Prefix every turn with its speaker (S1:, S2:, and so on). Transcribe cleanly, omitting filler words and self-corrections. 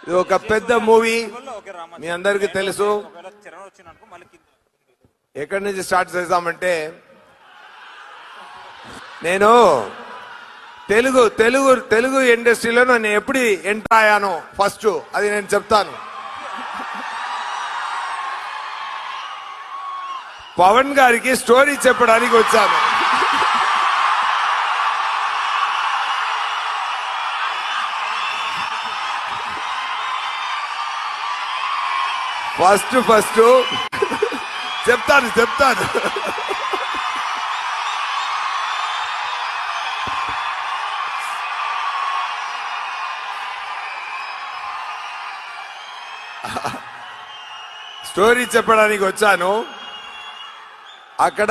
S1: ఇది ఒక పెద్ద మూవీ, మీ అందరికి తెలుసు. ఎక్కడి నుంచి స్టార్ట్ చేద్దామంటే, నేను తెలుగు తెలుగు తెలుగు ఇండస్ట్రీలో నేను ఎప్పుడు ఎంటర్ అయ్యాను ఫస్ట్ అది నేను చెప్తాను. పవన్ గారికి స్టోరీ చెప్పడానికి వచ్చాను. ఫస్ట్ చెప్తాను. స్టోరీ చెప్పడానికి వచ్చాను. అక్కడ